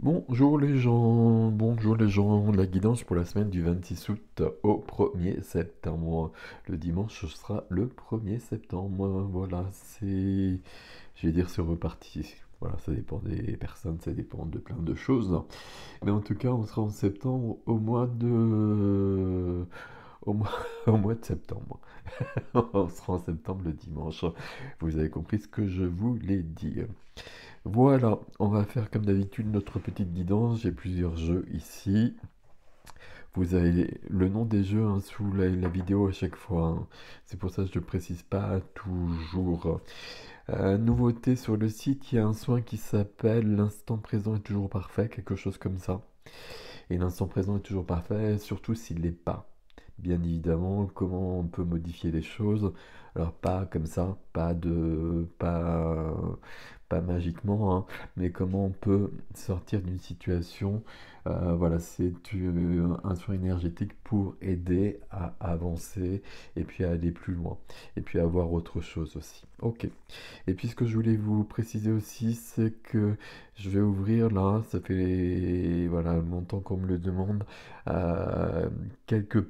Bonjour les gens, la guidance pour la semaine du 26 août au 1er septembre. Le dimanche, ce sera le 1er septembre. Voilà, je vais dire, c'est reparti. Voilà, ça dépend des personnes, ça dépend de plein de choses. Mais en tout cas, on sera en septembre au mois, au mois de septembre. On sera en septembre le dimanche. Vous avez compris ce que je voulais dire. Voilà, on va faire comme d'habitude notre petite guidance. J'ai plusieurs jeux ici. Vous avez le nom des jeux hein, sous la vidéo à chaque fois, hein. C'est pour ça que je ne précise pas toujours. Nouveauté sur le site, il y a un soin qui s'appelle l'instant présent est toujours parfait, quelque chose comme ça. Et l'instant présent est toujours parfait, surtout s'il l'est pas. Bien évidemment, comment on peut modifier les choses. Alors pas comme ça, pas magiquement, hein, mais comment on peut sortir d'une situation. Voilà, c'est un soin énergétique pour aider à avancer et puis à aller plus loin. Et puis à voir autre chose aussi. Ok. Et puis ce que je voulais vous préciser aussi, c'est que je vais ouvrir là, ça fait voilà longtemps qu'on me le demande, euh, quelques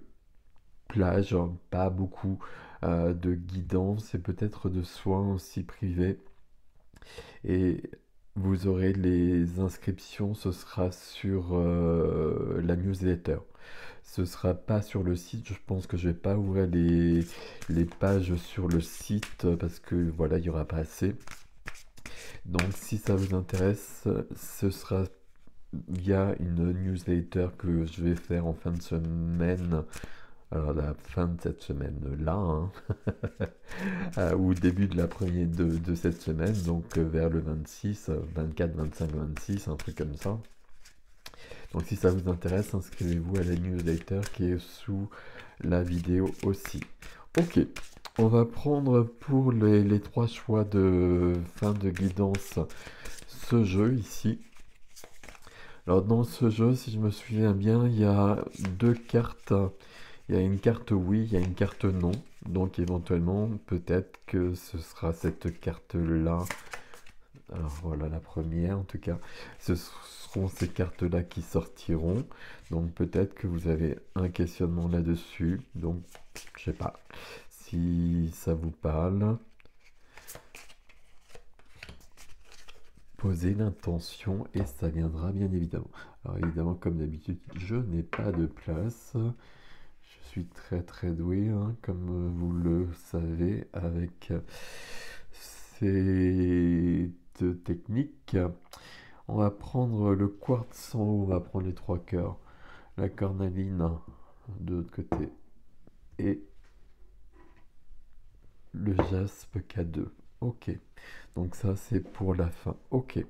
plages, hein, pas beaucoup, de guidance et peut-être de soins aussi privés. Et vous aurez les inscriptions, ce sera sur la newsletter. Ce sera pas sur le site, je pense que je vais pas ouvrir les pages sur le site parce que voilà, il y aura pas assez. Donc si ça vous intéresse, ce sera via une newsletter que je vais faire en fin de semaine. Alors la fin de cette semaine-là, hein, ou début de la première de cette semaine, donc vers le 26, 24, 25, 26, un truc comme ça. Donc si ça vous intéresse, inscrivez-vous à la newsletter qui est sous la vidéo aussi. Ok, on va prendre pour les trois choix de fin de guidance ce jeu ici. Alors dans ce jeu, si je me souviens bien, il y a deux cartes. Il y a une carte oui, il y a une carte non. Donc éventuellement, peut-être que ce sera cette carte-là. Alors voilà la première en tout cas. Ce seront ces cartes-là qui sortiront. Donc peut-être que vous avez un questionnement là-dessus. Donc je sais pas si ça vous parle. Posez l'intention et ça viendra bien évidemment. Alors évidemment, comme d'habitude, je n'ai pas de place. Je suis très très doué, hein, comme vous le savez, avec cette technique. On va prendre le quartz en haut, on va prendre les trois cœurs, la cornaline de l'autre côté et le jaspe K2. Ok, donc ça c'est pour la fin. Ok, et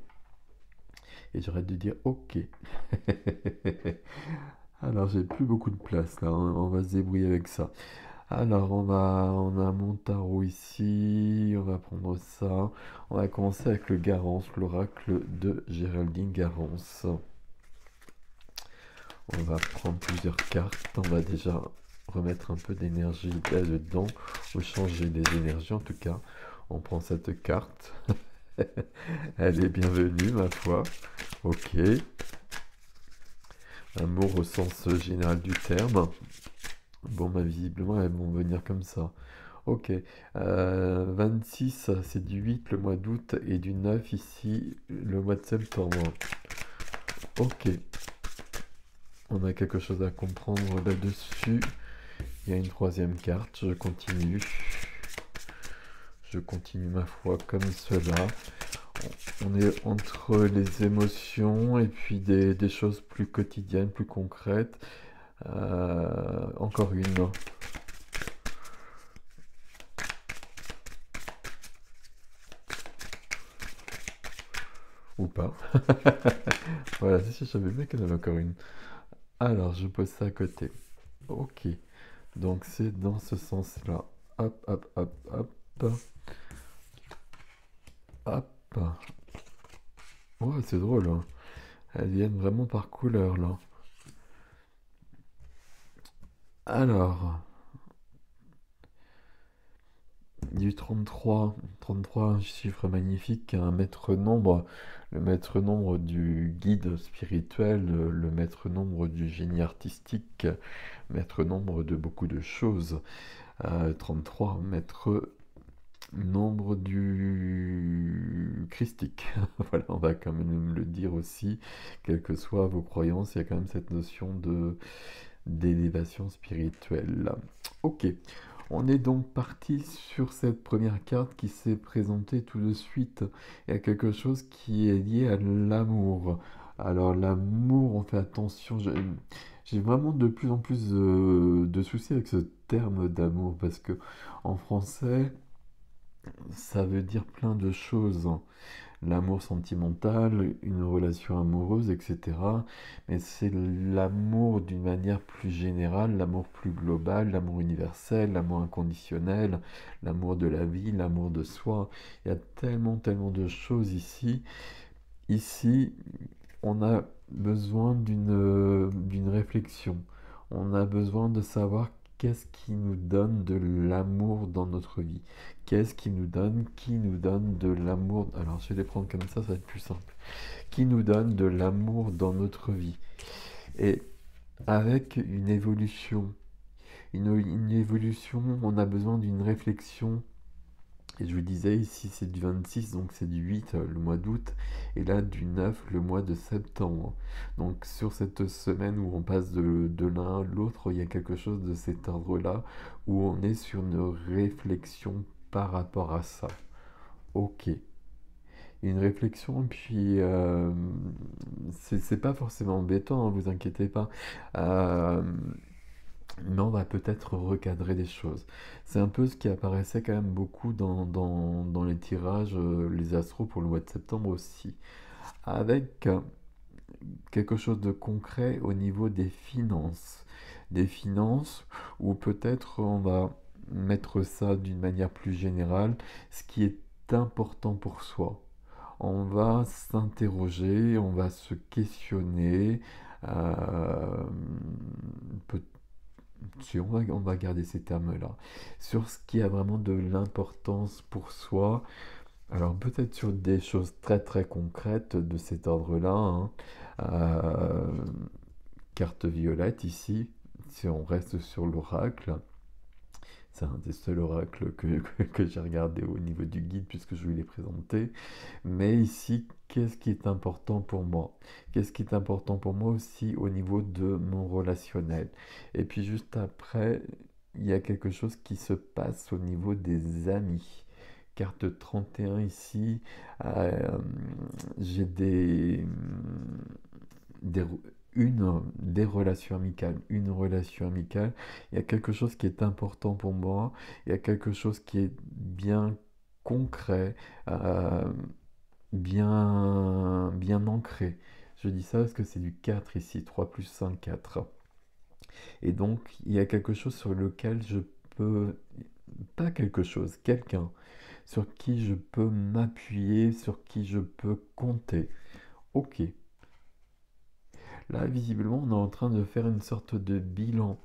j'arrête de dire ok. Alors j'ai plus beaucoup de place là, hein, on va se débrouiller avec ça. Alors, on a Montaro ici, on va prendre ça. On va commencer avec le Garance, l'oracle de Géraldine Garance. On va prendre plusieurs cartes. On va déjà remettre un peu d'énergie là-dedans, ou changer les énergies en tout cas. On prend cette carte. Elle est bienvenue, ma foi. Ok. Amour au sens général du terme. Bon, bah, visiblement, elles vont venir comme ça. Ok. 26, c'est du 8 le mois d'août et du 9 ici le mois de septembre. Ok. On a quelque chose à comprendre là-dessus. Il y a une troisième carte. Je continue. Je continue ma foi comme cela. On est entre les émotions et puis des choses plus quotidiennes, plus concrètes. Encore une. Ou pas. Voilà, si je savais bien qu'il y en avait encore une. Alors, je pose ça à côté. Ok. Donc, c'est dans ce sens-là. Hop, hop, hop, hop. Hop. Ouais, c'est drôle, hein. Elles viennent vraiment par couleur, là. Alors, du 33. 33, un chiffre magnifique, un maître nombre, le maître nombre du guide spirituel, le maître nombre du génie artistique, maître nombre de beaucoup de choses. 33, maître nombre du christique. Voilà, on va quand même le dire aussi, quelles que soient vos croyances, il y a quand même cette notion de d'élévation spirituelle. Ok, on est donc parti sur cette première carte qui s'est présentée tout de suite. Il y a quelque chose qui est lié à l'amour. Alors l'amour, on fait attention. J'ai vraiment de plus en plus de soucis avec ce terme d'amour parce que en français, ça veut dire plein de choses. L'amour sentimental, une relation amoureuse, etc. Mais c'est l'amour d'une manière plus générale, l'amour plus global, l'amour universel, l'amour inconditionnel, l'amour de la vie, l'amour de soi. Il y a tellement, tellement de choses ici. Ici, on a besoin d'une réflexion. On a besoin de savoir qu'est-ce qui nous donne de l'amour dans notre vie. Qu'est-ce qui nous donne de l'amour. Alors, je vais les prendre comme ça va être plus simple. Qui nous donne de l'amour dans notre vie. Et avec une évolution, on a besoin d'une réflexion. Et je vous disais, ici c'est du 26, donc c'est du 8 le mois d'août, et là du 9 le mois de septembre. Donc sur cette semaine où on passe de l'un à l'autre, il y a quelque chose de cet ordre-là, où on est sur une réflexion par rapport à ça. Ok. Une réflexion, puis c'est pas forcément embêtant, hein, vous inquiétez pas. Euh, mais on va peut-être recadrer des choses. C'est un peu ce qui apparaissait quand même beaucoup dans les tirages, les astros pour le mois de septembre aussi. Avec quelque chose de concret au niveau des finances. Des finances où peut-être on va mettre ça d'une manière plus générale, ce qui est important pour soi. On va s'interroger, on va se questionner, euh, peut- si on va garder ces termes-là, sur ce qui a vraiment de l'importance pour soi. Alors peut-être sur des choses très très concrètes de cet ordre-là, hein. Euh, Carte violette ici, si on reste sur l'oracle, c'est un des seuls oracles que j'ai regardé au niveau du guide puisque je vous l'ai présenté. Mais ici, qu'est-ce qui est important pour moi? Qu'est-ce qui est important pour moi aussi au niveau de mon relationnel? Et puis juste après, il y a quelque chose qui se passe au niveau des amis. Carte 31 ici, euh, j'ai des, des relations amicales, une relation amicale. Il y a quelque chose qui est important pour moi, il y a quelque chose qui est bien concret, euh, bien ancré. Je dis ça parce que c'est du 4 ici, 3 plus 5, 4. Et donc, il y a quelque chose sur lequel je peux, pas quelque chose, quelqu'un, sur qui je peux m'appuyer, sur qui je peux compter. Ok. Là, visiblement, on est en train de faire une sorte de bilan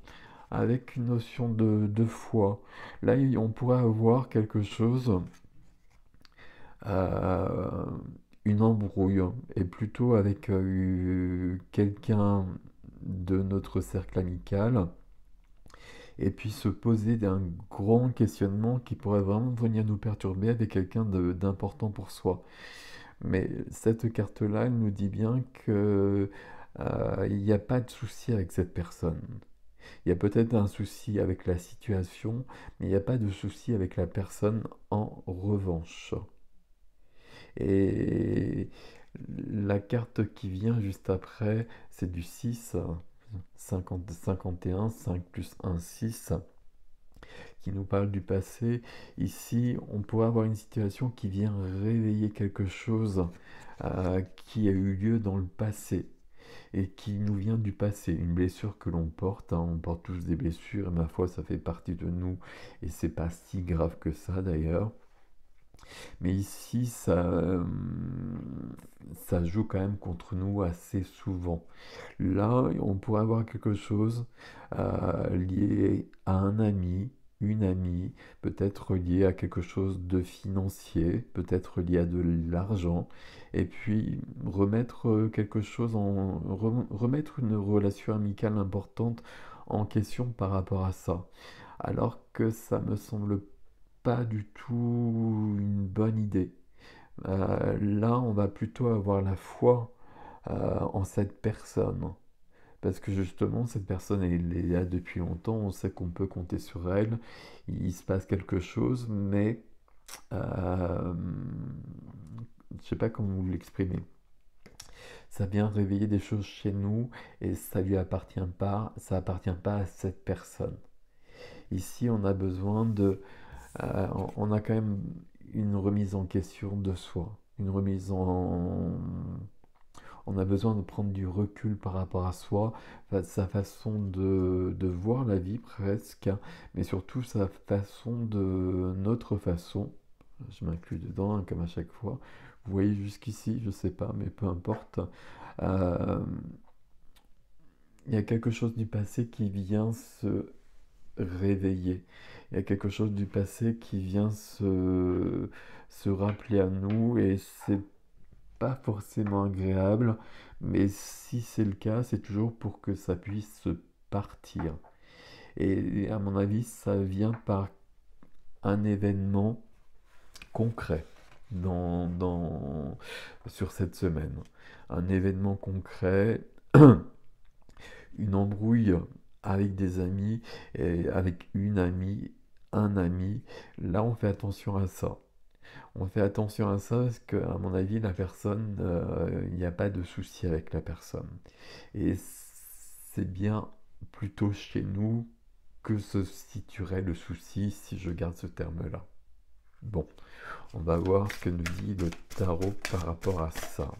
avec une notion de foi. Là, on pourrait avoir quelque chose, euh, une embrouille, et plutôt avec quelqu'un de notre cercle amical, et puis se poser d'un grand questionnement qui pourrait vraiment venir nous perturber avec quelqu'un d'important pour soi. Mais cette carte-là, elle nous dit bien que il n'y a pas de souci avec cette personne. Il y a peut-être un souci avec la situation, mais il n'y a pas de souci avec la personne en revanche. Et la carte qui vient juste après, c'est du 6, 50, 51, 5 plus 1, 6, qui nous parle du passé. Ici, on pourrait avoir une situation qui vient réveiller quelque chose qui a eu lieu dans le passé et qui nous vient du passé, une blessure que l'on porte, hein. On porte tous des blessures, et ma foi, ça fait partie de nous, et c'est pas si grave que ça d'ailleurs. Mais ici, ça joue quand même contre nous assez souvent. Là, on pourrait avoir quelque chose lié à un ami, une amie, peut-être lié à quelque chose de financier, peut-être lié à de l'argent, et puis remettre quelque chose remettre une relation amicale importante en question par rapport à ça. Alors que ça me semble pas du tout une bonne idée. Là, on va plutôt avoir la foi en cette personne. Parce que justement, cette personne, elle est là depuis longtemps, on sait qu'on peut compter sur elle, il se passe quelque chose, mais je ne sais pas comment vous l'exprimer. Ça vient réveiller des choses chez nous et ça lui appartient pas, ça appartient pas à cette personne. Ici, on a besoin on a quand même une remise en question de soi, une remise en, on a besoin de prendre du recul par rapport à soi, sa façon de voir la vie presque, mais surtout sa façon notre façon, je m'inclus dedans comme à chaque fois, vous voyez jusqu'ici, je sais pas, mais peu importe, euh, il y a quelque chose du passé qui vient se réveiller, il y a quelque chose du passé qui vient se rappeler à nous et c'est pas forcément agréable, mais si c'est le cas, c'est toujours pour que ça puisse partir. Et à mon avis, ça vient par un événement concret sur cette semaine. Un événement concret, une embrouille avec des amis, et avec une amie, un ami. Là, on fait attention à ça. On fait attention à ça parce qu'à mon avis, la personne, il n'y a pas de souci avec la personne. Et c'est bien plutôt chez nous que se situerait le souci si je garde ce terme-là. Bon, on va voir ce que nous dit le tarot par rapport à ça.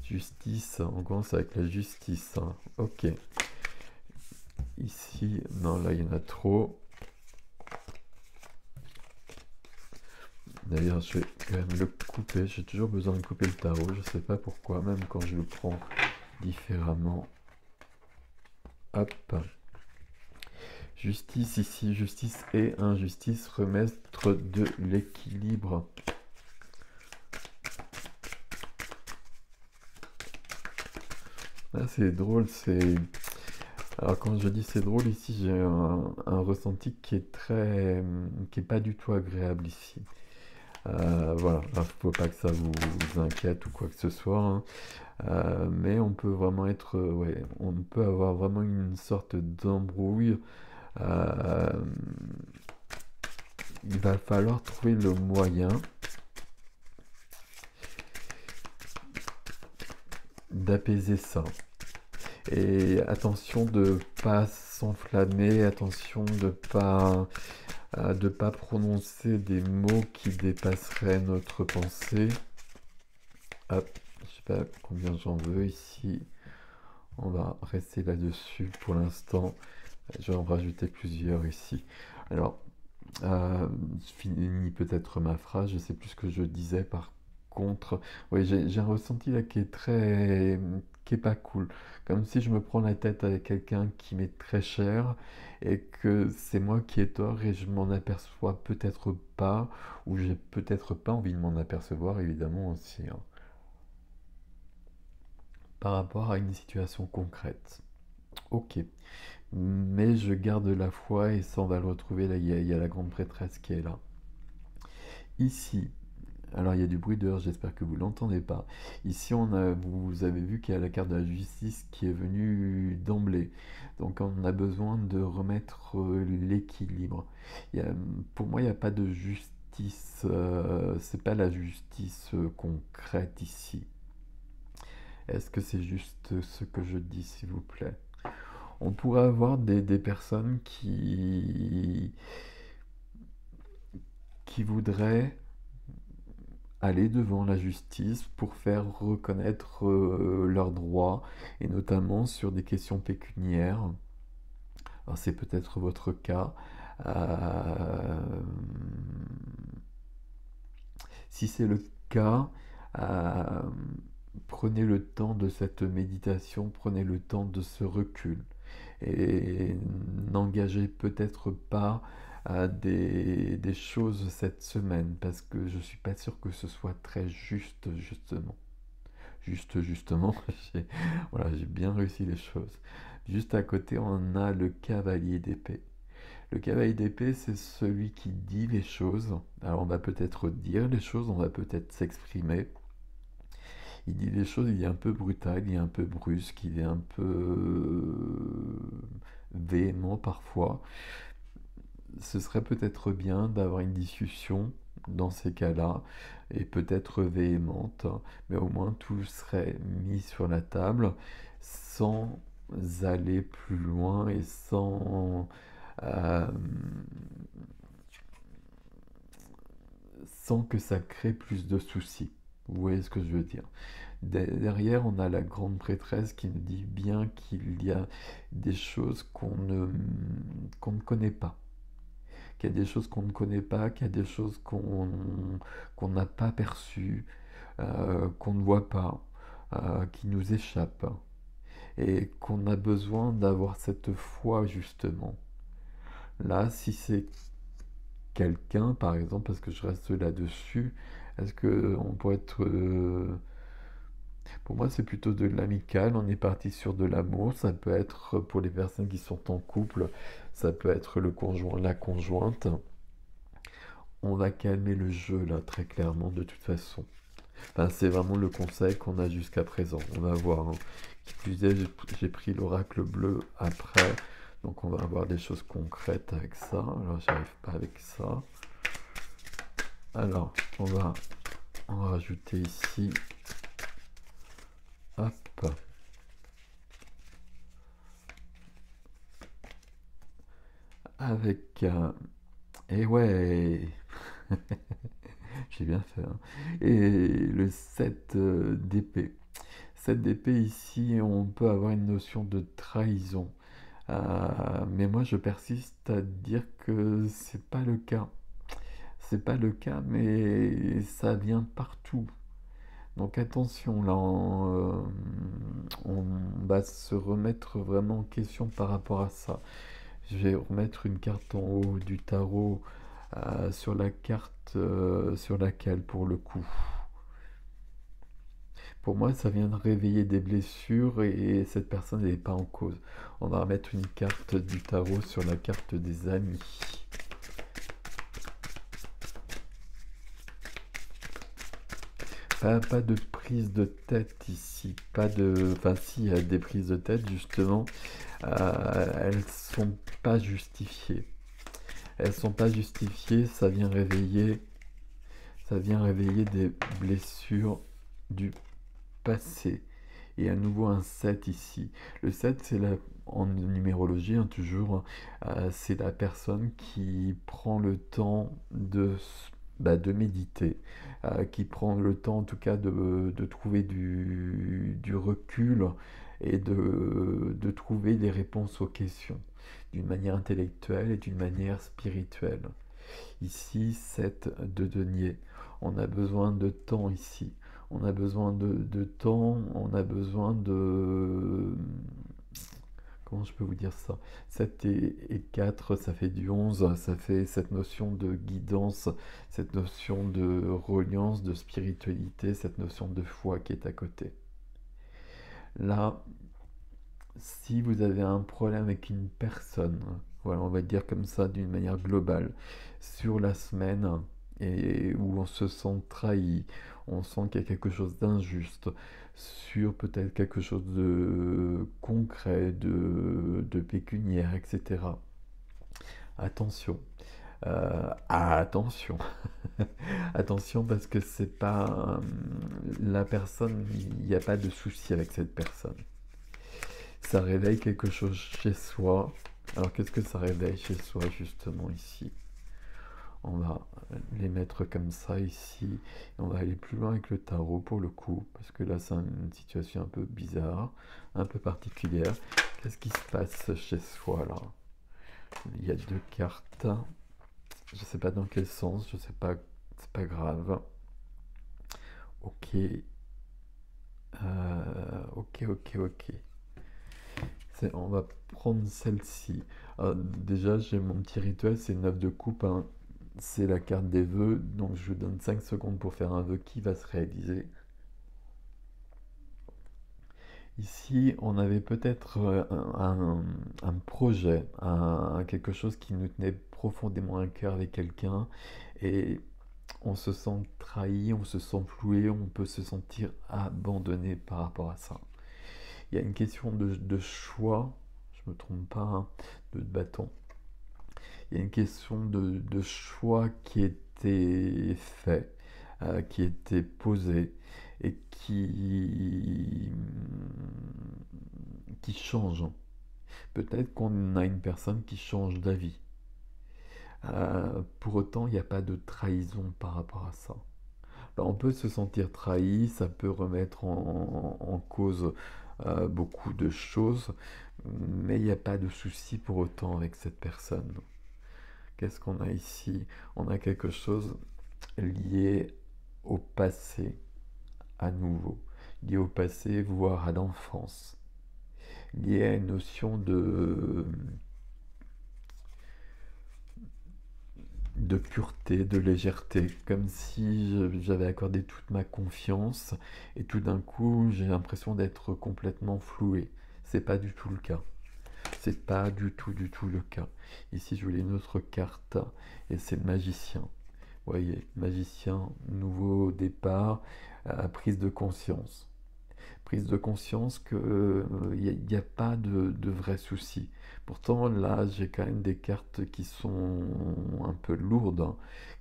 Justice, on commence avec la justice. Hein. Ok. Ici, non, là, il y en a trop. D'ailleurs, je vais quand même le couper. J'ai toujours besoin de couper le tarot. Je ne sais pas pourquoi, même quand je le prends différemment. Hop. Justice ici, justice et injustice, remettre de l'équilibre. Là, c'est drôle, c'est... Alors quand je dis c'est drôle, ici j'ai un ressenti qui est qui est pas du tout agréable ici. Voilà, il ne faut pas que ça vous inquiète ou quoi que ce soit, hein. Mais on peut vraiment être, ouais, on peut avoir vraiment une sorte d'embrouille. Euh, il va falloir trouver le moyen d'apaiser ça. Et attention de pas s'enflammer, attention de pas prononcer des mots qui dépasseraient notre pensée. Hop, je sais pas combien j'en veux ici. On va rester là-dessus pour l'instant. Je vais en rajouter plusieurs ici. Alors, je finis peut-être ma phrase, je sais plus ce que je disais par contre. Oui, j'ai un ressenti là qui est pas cool. Comme si je me prends la tête avec quelqu'un qui m'est très cher et que c'est moi qui ai tort et je m'en aperçois peut-être pas, ou j'ai peut-être pas envie de m'en apercevoir, évidemment aussi, hein, par rapport à une situation concrète. Ok. Mais je garde la foi et ça on va le retrouver là, il y a la grande prêtresse qui est là. Ici, alors il y a du bruit dehors, j'espère que vous l'entendez pas. Ici vous avez vu qu'il y a la carte de la justice qui est venue d'emblée. Donc on a besoin de remettre l'équilibre. Pour moi il n'y a pas de justice, c'est pas la justice concrète ici. Est-ce que c'est juste ce que je dis s'il vous plaît? On pourrait avoir des personnes qui voudraient aller devant la justice pour faire reconnaître leurs droits, et notamment sur des questions pécuniaires. Alors c'est peut-être votre cas. Euh, Si c'est le cas, euh, prenez le temps de cette méditation, prenez le temps de ce recul. Et n'engagez peut-être pas des choses cette semaine, parce que je suis pas sûr que ce soit très juste, justement. Justement, j'ai voilà, j'ai bien réussi les choses. Juste à côté, on a le cavalier d'épée. Le cavalier d'épée, c'est celui qui dit les choses. Alors, on va peut-être dire les choses, on va peut-être s'exprimer. Il dit les choses, il est un peu brutal, il est un peu brusque, il est un peu véhément parfois. Ce serait peut-être bien d'avoir une discussion dans ces cas-là, et peut-être véhémente, mais au moins tout serait mis sur la table sans aller plus loin et euh, sans que ça crée plus de soucis. Vous voyez ce que je veux dire? Derrière, on a la grande prêtresse qui nous dit bien qu'il y a des choses qu'on ne connaît pas, qu'il y a des choses qu'on ne connaît pas, qu'il y a des choses qu'on n'a pas perçues, qu'on ne voit pas, qui nous échappent, et qu'on a besoin d'avoir cette foi justement. Là, si c'est quelqu'un, par exemple, parce que je reste là-dessus, est-ce que on pourrait être... pour moi, c'est plutôt de l'amical, on est parti sur de l'amour, ça peut être pour les personnes qui sont en couple, ça peut être le conjoint, la conjointe. On va calmer le jeu là, très clairement, de toute façon. Enfin, c'est vraiment le conseil qu'on a jusqu'à présent. On va voir, hein. Qui plus est, j'ai pris l'oracle bleu après. Donc on va avoir des choses concrètes avec ça. Alors j'arrive pas avec ça. Alors on va en rajouter ici. Hop. Avec... et ouais. J'ai bien fait, hein. Et le 7 d'épée. 7 d'épée ici, on peut avoir une notion de trahison. Mais moi, je persiste à dire que c'est pas le cas. C'est pas le cas, mais ça vient partout. Donc attention, là, on va se remettre vraiment en question par rapport à ça. Je vais remettre une carte en haut du tarot sur la carte sur laquelle, pour le coup. Pour moi, ça vient de réveiller des blessures et cette personne n'est pas en cause. On va remettre une carte du tarot sur la carte des amis. Pas de prise de tête ici, pas de... Enfin si, il y a des prises de tête justement, elles sont pas justifiées. Elles sont pas justifiées, ça vient réveiller des blessures du passé. Et à nouveau un 7 ici. Le 7, c'est en numérologie, hein, toujours, c'est la personne qui prend le temps de méditer, qui prend le temps en tout cas de trouver du recul et de trouver des réponses aux questions d'une manière intellectuelle et d'une manière spirituelle. Ici, 7 de denier. On a besoin de temps ici. On a besoin de temps, on a besoin de... Comment je peux vous dire ça? 7 et 4, ça fait du 11, ça fait cette notion de guidance, cette notion de reliance, de spiritualité, cette notion de foi qui est à côté. Là, si vous avez un problème avec une personne, voilà, on va dire comme ça d'une manière globale, sur la semaine, et où on se sent trahi, on sent qu'il y a quelque chose d'injuste, sur peut-être quelque chose de concret, de pécuniaire, etc. Attention. Attention. Attention parce que c'est pas la personne, il n'y a pas de souci avec cette personne. Ça réveille quelque chose chez soi. Alors qu'est-ce que ça réveille chez soi justement ici? On va les mettre comme ça ici. Et on va aller plus loin avec le tarot pour le coup. Parce que là c'est une situation un peu bizarre, un peu particulière. Qu'est-ce qui se passe chez soi là? Il y a deux cartes. Je sais pas dans quel sens, je sais pas, c'est pas grave. Ok. Ok. On va prendre celle-ci. Déjà, j'ai mon petit rituel, c'est 9 de coupe, hein. C'est la carte des vœux, donc je vous donne 5 secondes pour faire un vœu qui va se réaliser. Ici, on avait peut-être un projet, quelque chose qui nous tenait profondément à cœur avec quelqu'un, et on se sent trahi, on se sent floué, on peut se sentir abandonné par rapport à ça. Il y a une question de choix, je me trompe pas, hein, de bâton. Il y a une question de choix qui était fait, qui était posé et qui change. Peut-être qu'on a une personne qui change d'avis. Pour autant, il n'y a pas de trahison par rapport à ça. Alors, on peut se sentir trahi, ça peut remettre en cause beaucoup de choses, mais il n'y a pas de souci pour autant avec cette personne. Qu'est-ce qu'on a ici? On a quelque chose lié au passé, à nouveau, lié au passé, voire à l'enfance, lié à une notion de pureté, de légèreté, comme si j'avais accordé toute ma confiance et tout d'un coup j'ai l'impression d'être complètement floué. C'est pas du tout le cas. C'est pas du tout le cas. Ici je voulais une autre carte et c'est le magicien. Vous voyez, magicien, nouveau départ, prise de conscience. Prise de conscience qu'il n'y a pas de vrais soucis. Pourtant, là, j'ai quand même des cartes qui sont un peu lourdes, hein,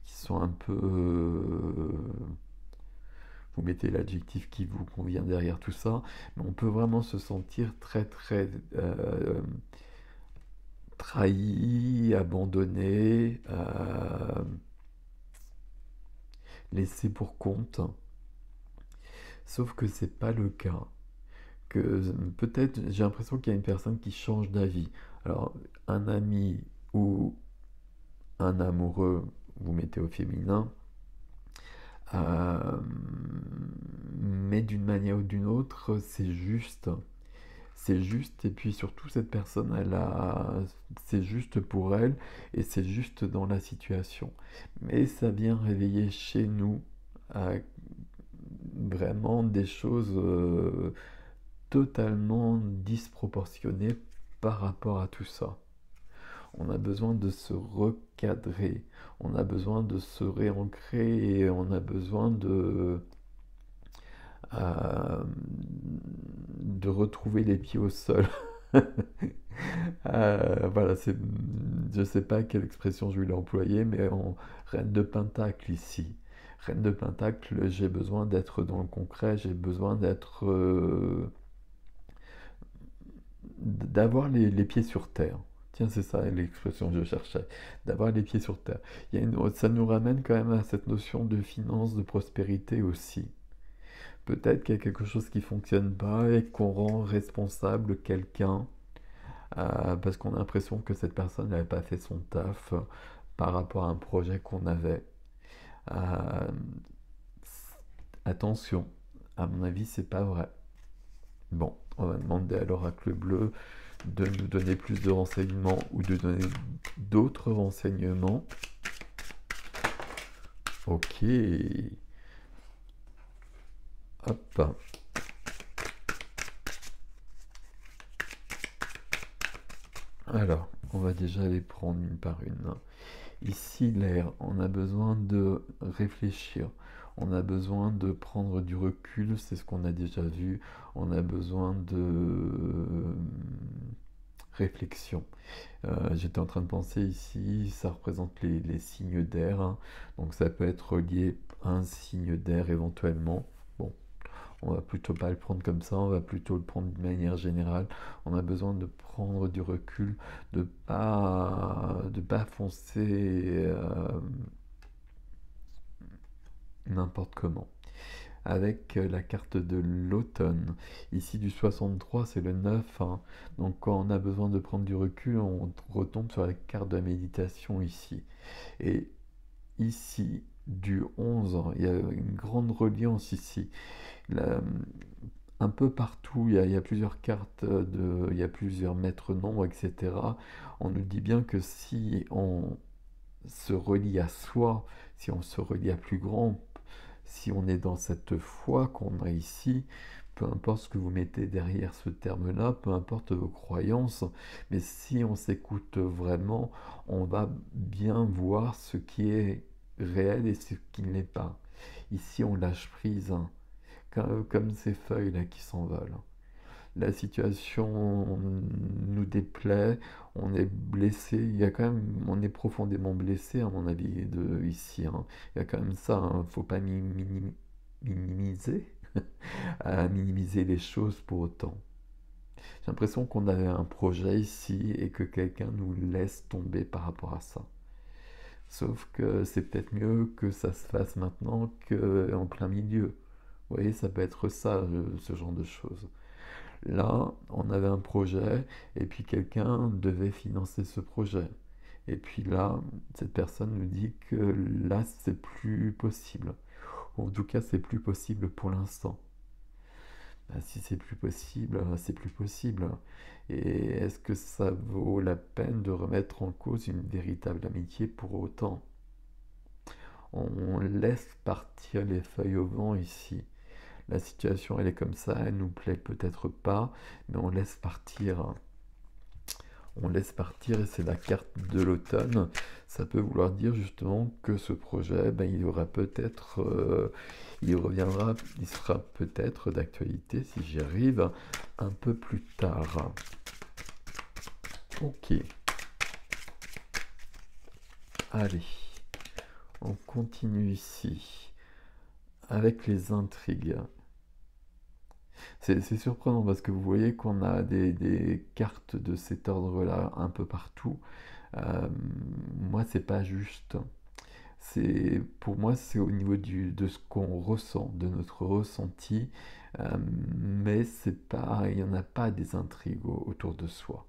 qui sont un peu... vous mettez l'adjectif qui vous convient derrière tout ça, mais on peut vraiment se sentir très trahi, abandonné, laissé pour compte. Sauf que c'est pas le cas. Que peut-être j'ai l'impression qu'il y a une personne qui change d'avis. Alors, un ami ou un amoureux, vous mettez au féminin, euh, mais d'une manière ou d'une autre, c'est juste. C'est juste, et puis surtout, cette personne, c'est juste pour elle, et c'est juste dans la situation. Mais ça vient réveiller chez nous vraiment des choses totalement disproportionnées par rapport à tout ça. On a besoin de se recadrer, on a besoin de se réancrer et on a besoin euh, de retrouver les pieds au sol. Voilà, je ne sais pas quelle expression je vais l'employer, mais en reine de pentacle ici. Reine de pentacle, j'ai besoin d'être dans le concret, j'ai besoin d'avoir les pieds sur terre. Tiens, c'est ça l'expression que je cherchais, d'avoir les pieds sur terre. Ça nous ramène quand même à cette notion de finance, de prospérité aussi. Peut-être qu'il y a quelque chose qui ne fonctionne pas et qu'on rend responsable quelqu'un parce qu'on a l'impression que cette personne n'avait pas fait son taf par rapport à un projet qu'on avait. Euh, Attention, à mon avis, c'est pas vrai. Bon, on va demander à l'oracle bleu de nous donner plus de renseignements ou de donner d'autres renseignements. Ok. Hop. Alors, on va déjà les prendre une par une. Ici, l'air, on a besoin de réfléchir. On a besoin de prendre du recul, c'est ce qu'on a déjà vu. On a besoin de réflexion. J'étais en train de penser ici, ça représente les signes d'air, hein. Donc ça peut être lié à un signe d'air éventuellement. Bon, on va plutôt pas le prendre comme ça, on va plutôt le prendre de manière générale. On a besoin de prendre du recul, de pas foncer n'importe comment. Avec la carte de l'automne. Ici du 63, c'est le 9, hein. Donc quand on a besoin de prendre du recul, on retombe sur la carte de la méditation ici. Et ici, du 11, il y a une grande reliance ici. La- un peu partout, il y a plusieurs cartes, il y a plusieurs maîtres nombres, etc. On nous dit bien que si on se relie à soi, si on se relie à plus grand, si on est dans cette foi qu'on a ici, peu importe ce que vous mettez derrière ce terme-là, peu importe vos croyances, mais si on s'écoute vraiment, on va bien voir ce qui est réel et ce qui ne l'est pas. Ici, on lâche prise, hein, comme ces feuilles-là qui s'envolent. La situation nous déplaît, on est blessé, il y a quand même, on est profondément blessé à mon avis ici, hein. Il y a quand même ça, hein, faut pas minimiser, minimiser les choses pour autant. J'ai l'impression qu'on avait un projet ici et que quelqu'un nous laisse tomber par rapport à ça. Sauf que c'est peut-être mieux que ça se fasse maintenant qu'en plein milieu. Vous voyez, ça peut être ça, ce genre de choses. Là, on avait un projet et puis quelqu'un devait financer ce projet. Et puis là, cette personne nous dit que là, c'est plus possible. Ou en tout cas, c'est plus possible pour l'instant. Ben, si c'est plus possible, c'est plus possible. Et est-ce que ça vaut la peine de remettre en cause une véritable amitié pour autant? On laisse partir les feuilles au vent ici. La situation, elle est comme ça, elle nous plaît peut-être pas, mais on laisse partir. On laisse partir et c'est la carte de l'automne. Ça peut vouloir dire justement que ce projet, ben, il y aura peut-être, il reviendra, il sera peut-être d'actualité si j'y arrive un peu plus tard. Ok. Allez, on continue ici avec les intrigues. C'est surprenant parce que vous voyez qu'on a des cartes de cet ordre-là un peu partout. Moi, c'est pas juste. Pour moi, c'est au niveau de ce qu'on ressent, de notre ressenti, mais c'est pas, il n'y en a pas des intrigues autour de soi.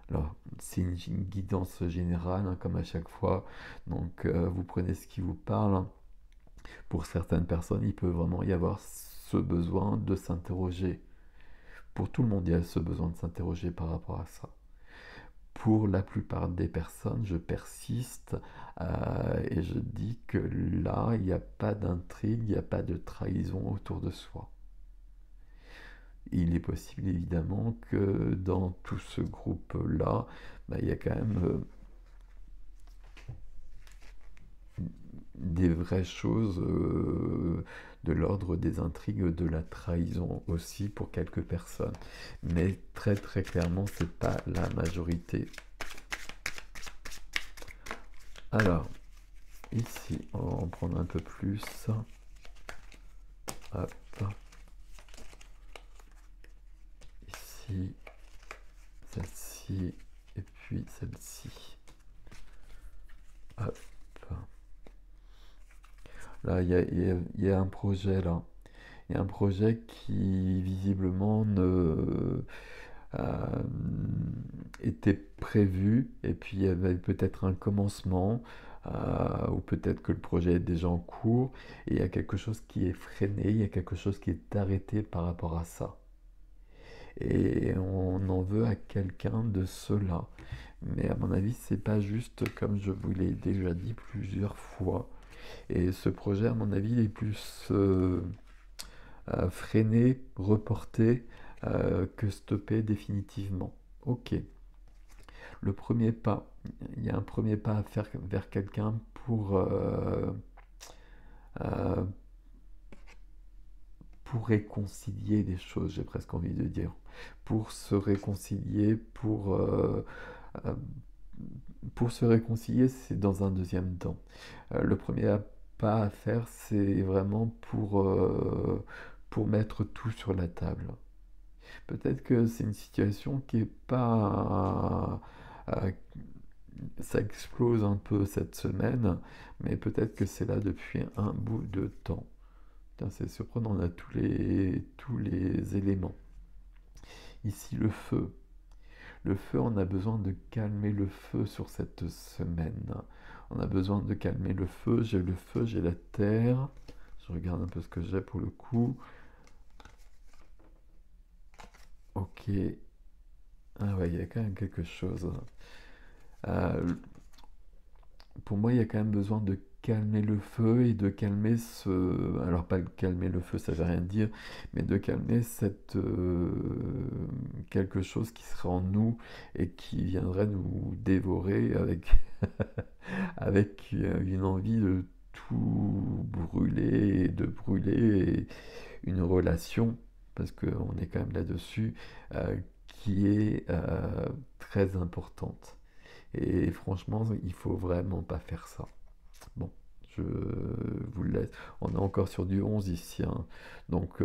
Alors, c'est une guidance générale, hein, comme à chaque fois. Donc, vous prenez ce qui vous parle, hein. Pour certaines personnes, il peut vraiment y avoir ce besoin de s'interroger. Pour tout le monde, il y a ce besoin de s'interroger par rapport à ça. Pour la plupart des personnes, je persiste et je dis que là, il n'y a pas d'intrigue, il n'y a pas de trahison autour de soi. Il est possible évidemment que dans tout ce groupe-là, bah, il y a quand même des vraies choses de l'ordre des intrigues, de la trahison aussi pour quelques personnes. Mais très très clairement, c'est pas la majorité. Alors, ici, on va en prendre un peu plus. Hop. Ici, celle-ci, et puis celle-ci. Hop. Là, il y a un projet là. Il y a un projet qui visiblement était prévu et puis il y avait peut-être un commencement ou peut-être que le projet est déjà en cours et il y a quelque chose qui est freiné, il y a quelque chose qui est arrêté par rapport à ça. Et on en veut à quelqu'un de cela. Mais à mon avis, c'est pas juste comme je vous l'ai déjà dit plusieurs fois. Et ce projet, à mon avis, il est plus freiné, reporté que stoppé définitivement. Ok. Le premier pas, il y a un premier pas à faire vers quelqu'un euh, pour réconcilier les choses, j'ai presque envie de dire. Pour se réconcilier, euh, pour se réconcilier, c'est dans un deuxième temps. Le premier pas à faire, c'est vraiment pour mettre tout sur la table. Peut-être que c'est une situation qui est pas... ça explose un peu cette semaine, mais peut-être que c'est là depuis un bout de temps. Putain, c'est surprenant, on a tous les éléments. Ici, le feu. Le feu, on a besoin de calmer le feu sur cette semaine. On a besoin de calmer le feu, j'ai la terre. Je regarde un peu ce que j'ai pour le coup. Ok. Ah ouais, il y a quand même quelque chose. Euh, pour moi, il y a quand même besoin de calmer le feu et de calmer ce... Alors pas de calmer le feu, ça veut rien dire, mais de calmer cette... quelque chose qui serait en nous et qui viendrait nous dévorer avec, avec une envie de tout brûler et de brûler une relation, parce qu'on est quand même là-dessus, qui est très importante. Et franchement, il faut vraiment pas faire ça. Bon, je vous le laisse. On est encore sur du 11 ici, hein. Donc,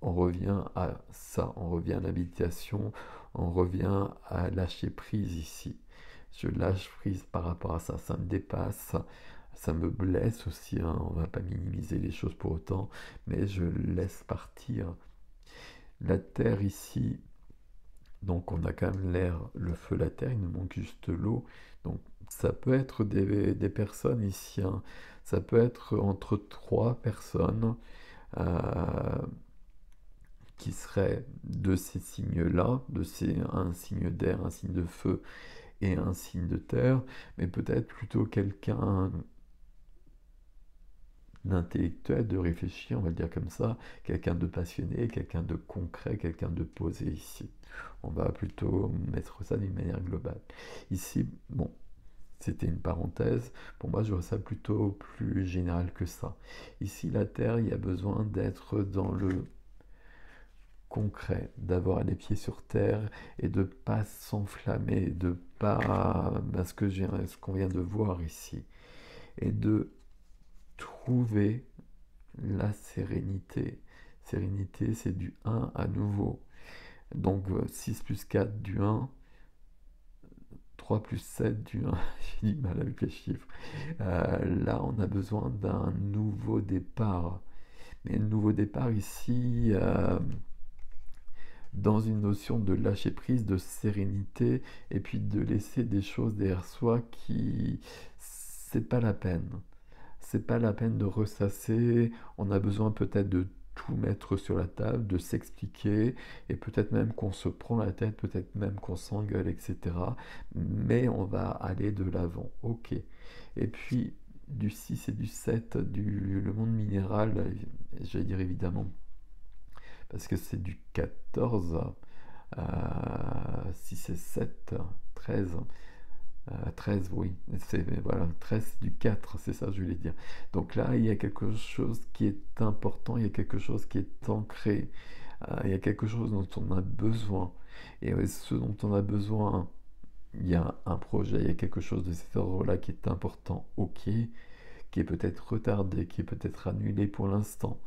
on revient à ça, on revient à l'habitation, on revient à lâcher prise ici. Je lâche prise par rapport à ça, ça me dépasse, ça me blesse aussi, hein. On va pas minimiser les choses pour autant, mais je laisse partir. La terre ici, donc on a quand même l'air, le feu, la terre, il nous manque juste l'eau. Donc ça peut être des personnes ici, hein. Ça peut être entre trois personnes euh, qui seraient de ces signes-là, un signe d'air, un signe de feu et un signe de terre, mais peut-être plutôt quelqu'un d'intellectuel, de réfléchir, on va le dire comme ça, quelqu'un de passionné, quelqu'un de concret, quelqu'un de posé ici. On va plutôt mettre ça d'une manière globale. Ici, bon, c'était une parenthèse. Pour moi, je vois ça plutôt plus général que ça. Ici, la Terre, il y a besoin d'être dans le concret, d'avoir les pieds sur terre et de pas s'enflammer, de pas, ce qu'on vient de voir ici, et de trouver la sérénité. Sérénité, c'est du un à nouveau. Donc 6 plus 4 du un, 3 plus 7 du un. J'ai du mal avec les chiffres. Là, on a besoin d'un nouveau départ. Mais le nouveau départ ici, dans une notion de lâcher prise, de sérénité, et puis de laisser des choses derrière soi qui, c'est pas la peine. C'est pas la peine de ressasser. On a besoin peut-être de tout mettre sur la table, de s'expliquer, et peut-être même qu'on se prend la tête, peut-être même qu'on s'engueule, etc. Mais on va aller de l'avant. Ok. Et puis, du 6 et du 7, le monde minéral, j'allais dire évidemment, parce que c'est du 14, 6 et 7, 13. 13, oui, voilà, 13 c'est du 4, c'est ça que je voulais dire. Donc là, il y a quelque chose qui est important, il y a quelque chose qui est ancré, il y a quelque chose dont on a besoin. Et ce dont on a besoin, il y a un projet, il y a quelque chose de cet ordre-là qui est important, ok, qui est peut-être retardé, qui est peut-être annulé pour l'instant.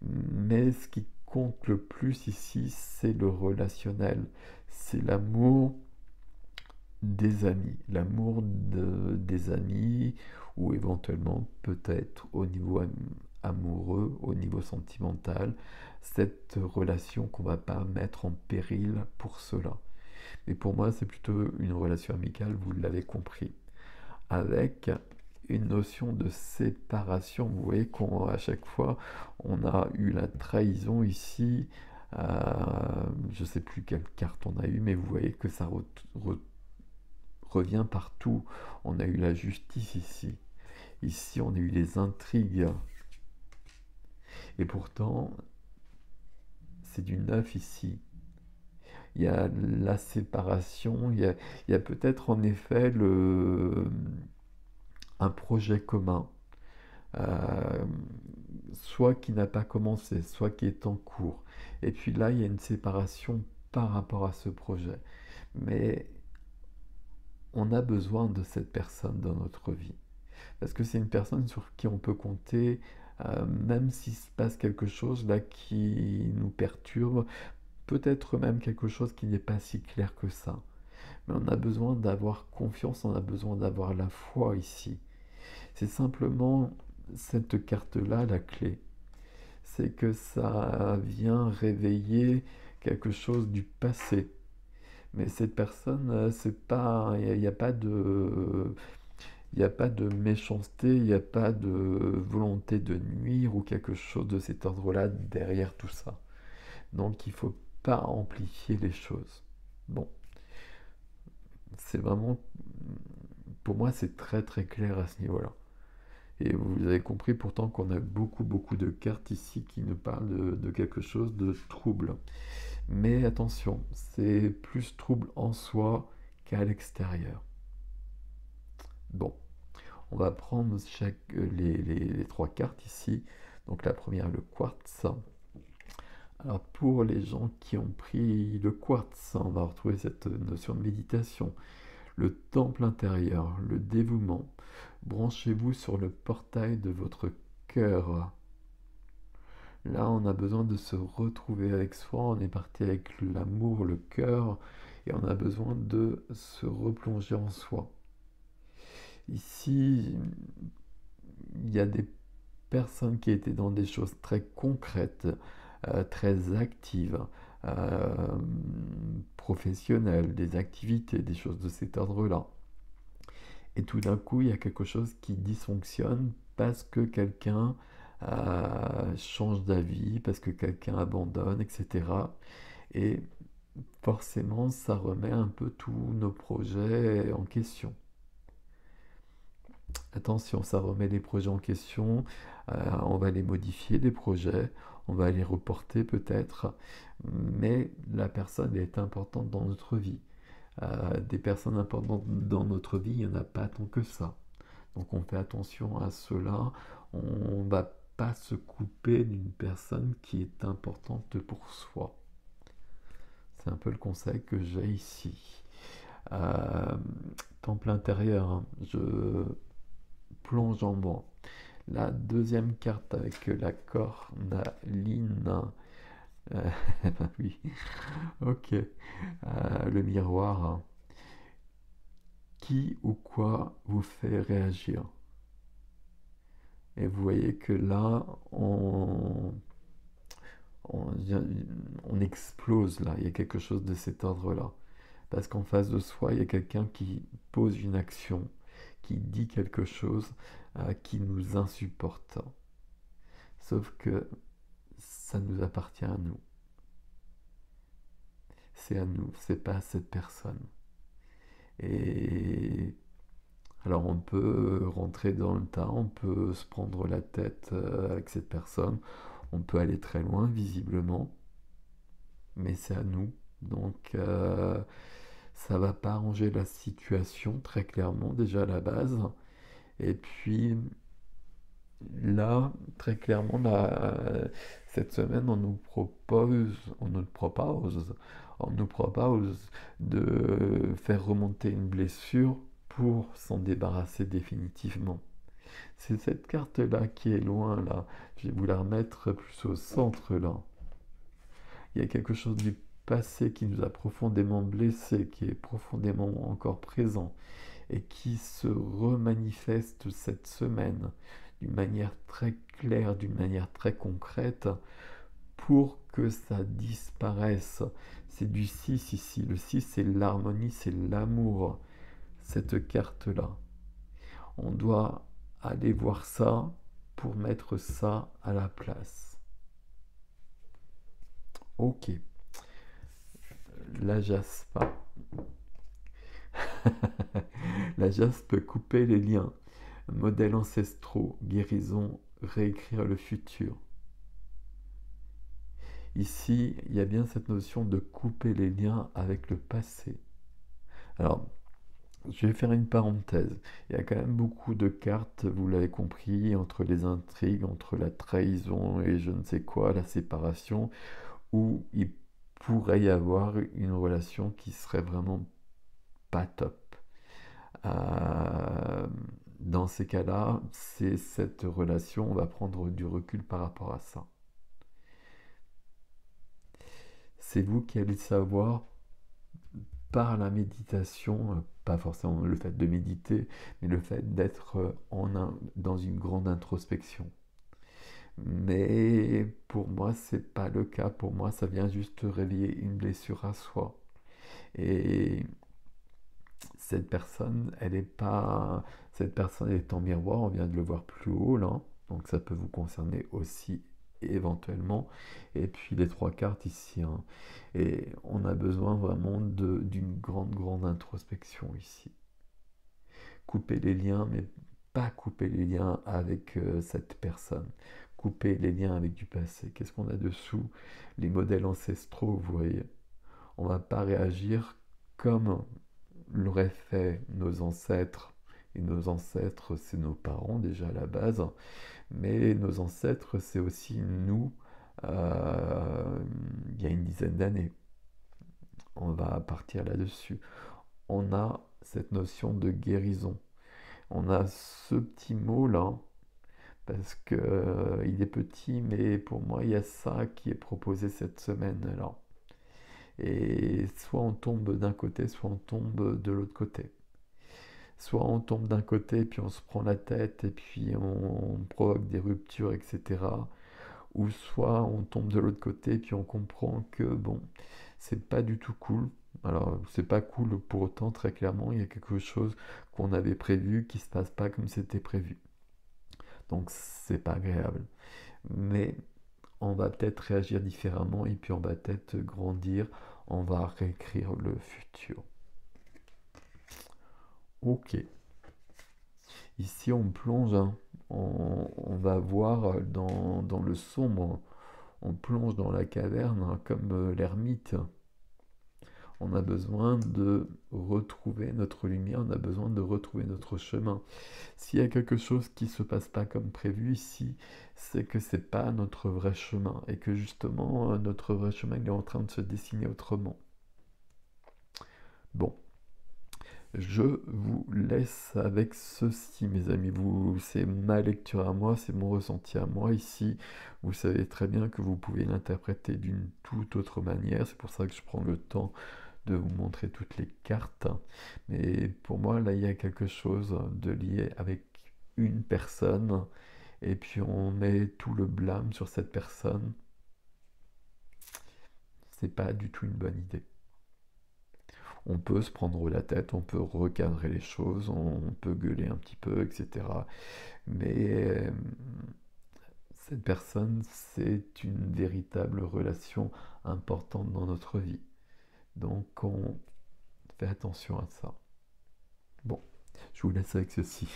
Mais ce qui compte le plus ici, c'est le relationnel, c'est l'amour des amis, des amis, ou éventuellement peut-être au niveau amoureux, au niveau sentimental, cette relation qu'on va pas mettre en péril pour cela. Mais pour moi, c'est plutôt une relation amicale, vous l'avez compris, avec une notion de séparation. Vous voyez qu'à chaque fois, on a eu la trahison ici. Je ne sais plus quelle carte on a eu, mais vous voyez que ça revient partout. On a eu la justice ici. Ici, on a eu les intrigues. Et pourtant, c'est du neuf ici. Il y a la séparation, il y a peut-être en effet un projet commun, euh, soit qui n'a pas commencé, soit qui est en cours. Et puis là, il y a une séparation par rapport à ce projet. Mais on a besoin de cette personne dans notre vie. Parce que c'est une personne sur qui on peut compter, même s'il se passe quelque chose là qui nous perturbe, peut-être même quelque chose qui n'est pas si clair que ça. Mais on a besoin d'avoir confiance, on a besoin d'avoir la foi ici. C'est simplement cette carte-là, la clé. C'est que ça vient réveiller quelque chose du passé. Mais cette personne, c'est pas, il n'y a pas de, il n'y a pas de méchanceté, il n'y a pas de volonté de nuire ou quelque chose de cet ordre-là derrière tout ça. Donc il faut pas amplifier les choses. Bon, c'est vraiment, pour moi, c'est très très clair à ce niveau-là. Et vous avez compris pourtant qu'on a beaucoup de cartes ici qui nous parlent de quelque chose de trouble. Mais attention, c'est plus trouble en soi qu'à l'extérieur. Bon, on va prendre les trois cartes ici. Donc la première, le quartz. Alors pour les gens qui ont pris le quartz, on va retrouver cette notion de méditation. Le temple intérieur, le dévouement. Branchez-vous sur le portail de votre cœur. Là, on a besoin de se retrouver avec soi. On est parti avec l'amour, le cœur, et on a besoin de se replonger en soi. Ici, il y a des personnes qui étaient dans des choses très concrètes, très actives, euh, professionnelles, des activités, des choses de cet ordre-là. Et tout d'un coup, il y a quelque chose qui dysfonctionne parce que quelqu'un change d'avis, parce que quelqu'un abandonne, etc. Et forcément, ça remet un peu tous nos projets en question. Attention, ça remet les projets en question, on va les modifier, les projets, on va les reporter peut-être, mais la personne est importante dans notre vie. Des personnes importantes dans notre vie, il n'y en a pas tant que ça. Donc on fait attention à cela, on ne va pas se couper d'une personne qui est importante pour soi. C'est un peu le conseil que j'ai ici. Euh, Temple intérieur, hein, je plonge en moi. La deuxième carte avec la cornaline. Ben oui, ok. Le miroir. Hein. Qui ou quoi vous fait réagir? Et vous voyez que là, on, on explose là. Il y a quelque chose de cet ordre-là. Parce qu'en face de soi, il y a quelqu'un qui pose une action, qui dit quelque chose qui nous insupporte. Sauf que ça nous appartient à nous. C'est à nous, c'est pas à cette personne. Et alors on peut rentrer dans le tas, on peut se prendre la tête avec cette personne, on peut aller très loin visiblement, mais c'est à nous. Donc ça va pas arranger la situation très clairement déjà à la base. Et puis là, très clairement, cette semaine, on nous propose de faire remonter une blessure pour s'en débarrasser définitivement. C'est cette carte-là qui est loin, là. Je vais vous la remettre plus au centre, là. Il y a quelque chose du passé qui nous a profondément blessés, qui est profondément encore présent et qui se remanifeste cette semaine d'une manière très claire, d'une manière très concrète, pour que ça disparaisse. C'est du 6 ici. Le 6, c'est l'harmonie, c'est l'amour, cette carte-là. On doit aller voir ça pour mettre ça à la place. Ok. La jaspe. La jaspe couper les liens. Modèles ancestraux, guérison, réécrire le futur. Ici, il y a bien cette notion de couper les liens avec le passé. Alors, je vais faire une parenthèse. Il y a quand même beaucoup de cartes, vous l'avez compris, entre les intrigues, entre la trahison et je ne sais quoi, la séparation, où il pourrait y avoir une relation qui serait vraiment pas top. Dans ces cas-là, c'est cette relation, on va prendre du recul par rapport à ça. C'est vous qui allez savoir par la méditation, pas forcément le fait de méditer, mais le fait d'être dans une grande introspection. Mais pour moi, c'est pas le cas. Pour moi, ça vient juste réveiller une blessure à soi. Et cette personne, elle est pas. Cette personne est en miroir, on vient de le voir plus haut là. Donc ça peut vous concerner aussi éventuellement, et puis les trois cartes ici, hein. Et on a besoin vraiment d'une grande introspection ici. Couper les liens, mais pas couper les liens avec cette personne. Couper les liens avec du passé. Qu'est-ce qu'on a dessous? Les modèles ancestraux, vous voyez. On va pas réagir comme l'auraient fait nos ancêtres. Et nos ancêtres, c'est nos parents déjà à la base. Mais nos ancêtres, c'est aussi nous, il y a une dizaine d'années. On va partir là-dessus. On a cette notion de guérison. On a ce petit mot là, parce que il est petit, mais pour moi, il y a ça qui est proposé cette semaine-là. Et soit on tombe d'un côté, soit on tombe de l'autre côté. Soit on tombe d'un côté, puis on se prend la tête, et puis on provoque des ruptures, etc. Ou soit on tombe de l'autre côté, puis on comprend que bon, c'est pas du tout cool. Alors, c'est pas cool pour autant, très clairement, il y a quelque chose qu'on avait prévu qui se passe pas comme c'était prévu. Donc, c'est pas agréable. Mais on va peut-être réagir différemment et puis on va peut-être grandir, on va réécrire le futur. Ok, ici on plonge, hein. On va voir dans le sombre, on plonge dans la caverne hein, comme l'ermite. On a besoin de retrouver notre lumière, on a besoin de retrouver notre chemin. S'il y a quelque chose qui ne se passe pas comme prévu ici, c'est que c'est pas notre vrai chemin et que justement notre vrai chemin il est en train de se dessiner autrement. Bon, je vous laisse avec ceci, mes amis. C'est ma lecture à moi, c'est mon ressenti à moi ici. Vous savez très bien que vous pouvez l'interpréter d'une toute autre manière. C'est pour ça que je prends le temps de vous montrer toutes les cartes. Mais pour moi, là, il y a quelque chose de lié avec une personne. Et puis on met tout le blâme sur cette personne. C'est pas du tout une bonne idée. On peut se prendre la tête, on peut recadrer les choses, on peut gueuler un petit peu, etc. Mais cette personne, c'est une véritable relation importante dans notre vie. Donc on fait attention à ça. Bon, je vous laisse avec ceci.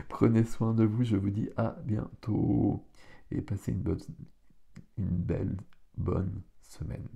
Prenez soin de vous, je vous dis à bientôt et passez une belle, bonne semaine.